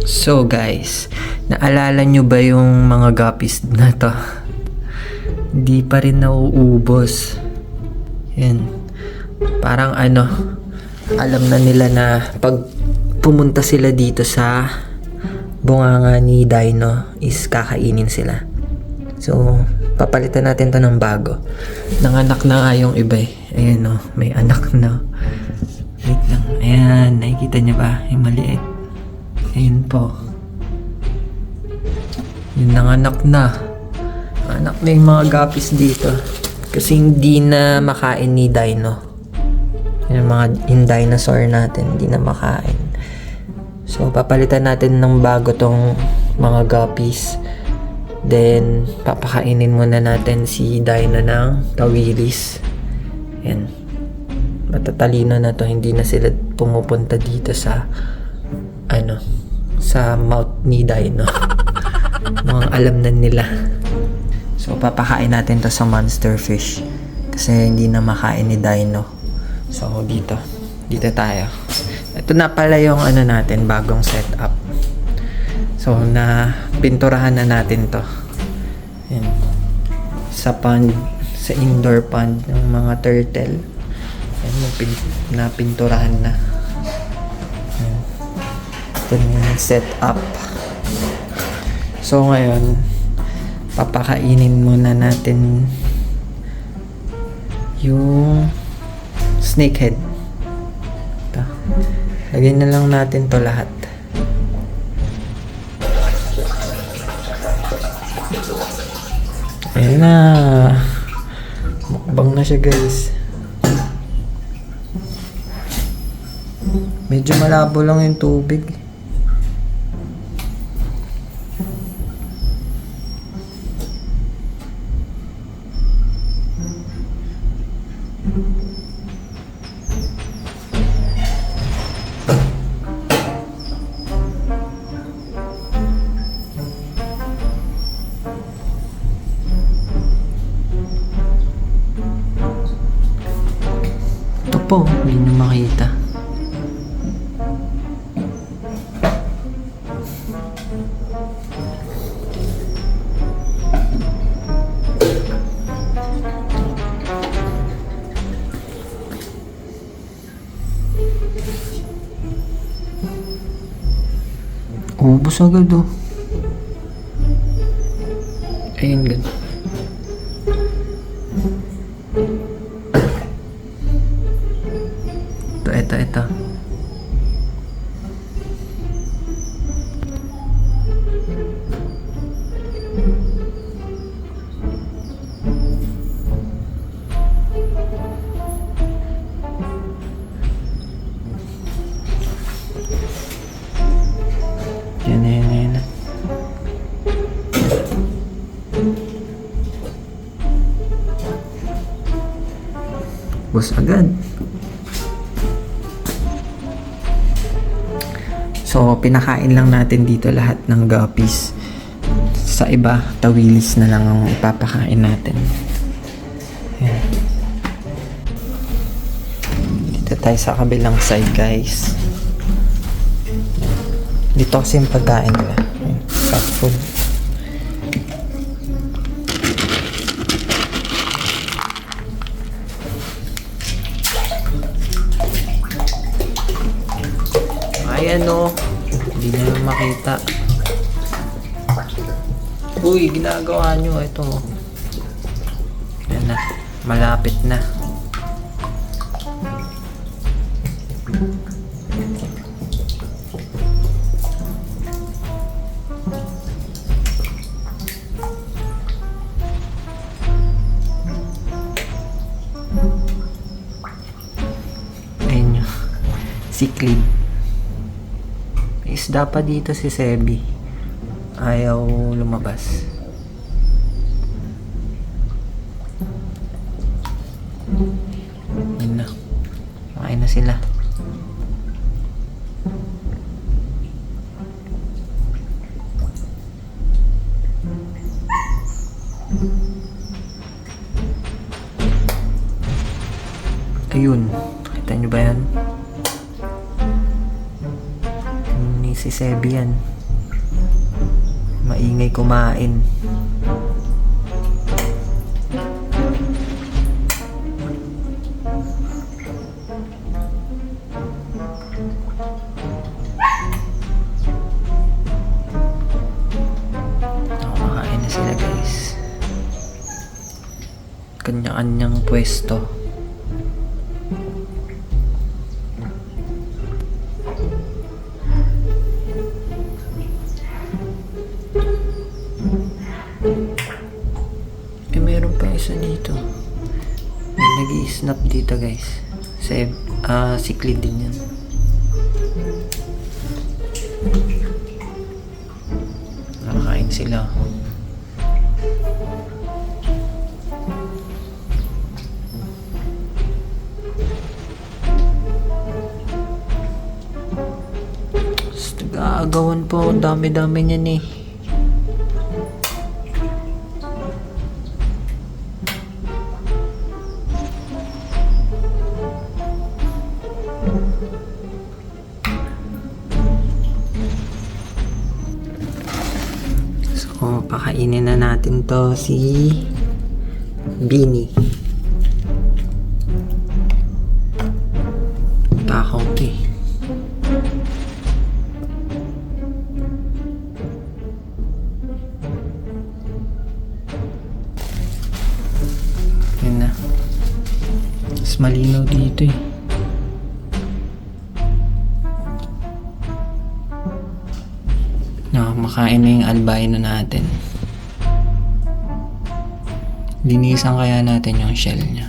So guys, naalala nyo ba yung mga guppies na to? Hindi pa rin nauubos. Yan. Parang alam na nila na pag pumunta sila dito sa bunganga ni Dino is kakainin sila. So, papalitan natin to ng bago. Nanganak na nga yung iba eh. Ayan o, may anak na. Wait lang. Ayan, nakikita niyo ba? Yung maliit. Ayun po. Yung nanganak na. Anak na yung mga guppies dito. Kasi hindi na makain ni Dino. Yung dinosaur natin, hindi na makain. So, papalitan natin ng bago tong mga guppies. Then, papakainin muna natin si Dino ng tawilis. Yan. Matatalino na to. Hindi na sila pumupunta dito sa sa mouth ni Dino. Mukhang alam na nila. So, papakain natin to sa monster fish. Kasi hindi na makain ni Dino. So, dito tayo. Ito na pala yung natin, bagong setup. So, na pinturahan na natin to. Yan. Sa pond, sa indoor pond ng mga turtle. Yan, napinturahan na. Yan. Ito na yung setup. So, ngayon, papakainin muna natin yung snakehead. Ito. Lagyan na lang natin to lahat. Ayan na. Mukbang na siya, guys. Medyo malabo lang yung tubig. Ito po, hindi na makita. Ubus agad oh. Ayun gan. Ito. Yan. Bus agad. So, pinakain lang natin dito lahat ng guppies. Sa iba, tawilis na lang ang ipapakain natin. Yan. Dito tayo sa kabilang side, guys. Dito kasi yung pagkain nila. Fast food. Ayan o. Hindi na makita. Uy, ginagawa nyo. Ito. Ayan na. Malapit na. Ayan nyo. Siklid. Isda pa dito si Sebi. Ayaw lumabas. Yun na. Makain na sila. Ayun. Kita nyo ba yan? Ni ni si Sebi yan. Maingay kumain. Kumakain na sila guys. Kanya-kanyang pwesto. Meron pa isa dito. May nag-i-snap dito guys. Sikli din yan. Nakakain sila. Nag-aagawan po. Dami-dami niyan eh. So, pakainin na natin to si Bini. Takaw to eh. Yun na. Mas malinaw dito eh. Makain na yung albino natin. Linisan kaya natin yung shell niya.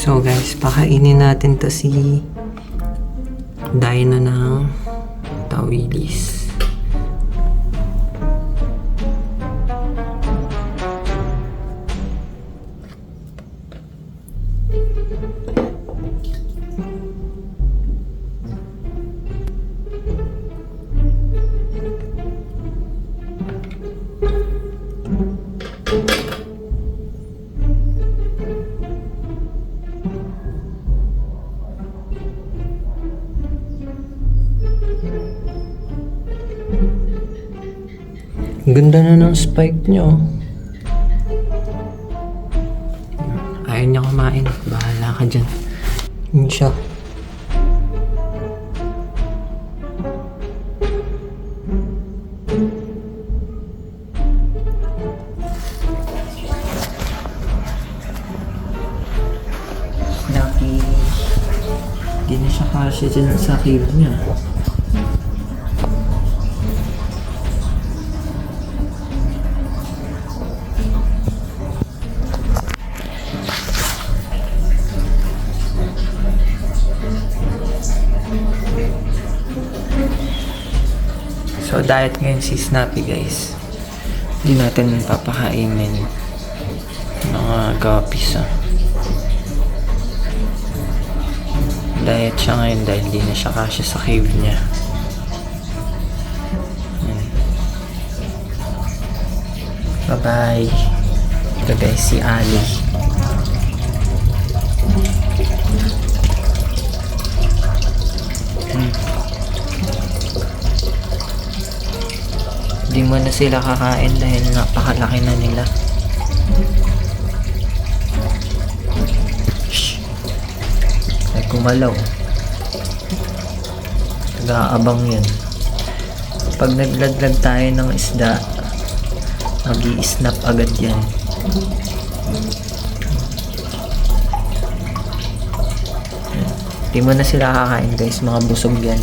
So guys, pakainin natin to si Dino ng tawilis. Ganda na ng spike nyo. Ayaw niya kumain. Bahala ka dyan. Yun siya. Snappy. Hindi na siya kasya dyan sa cave niya. So, diet ngayon si Snappy guys. Hindi natin papakainin mga guppies. Diet siya ngayon dahil hindi na siya kasya sa cave niya. Bye-bye. Ito guys, si Ali. Hindi mo na sila kakain dahil napakalaki na nila. Shhh! Ay kumalaw. Nag-aabang yan. Pag nagladlag tayo ng isda, Mag-i-snap agad yan. Di mo na sila kakain guys, mga busog yan.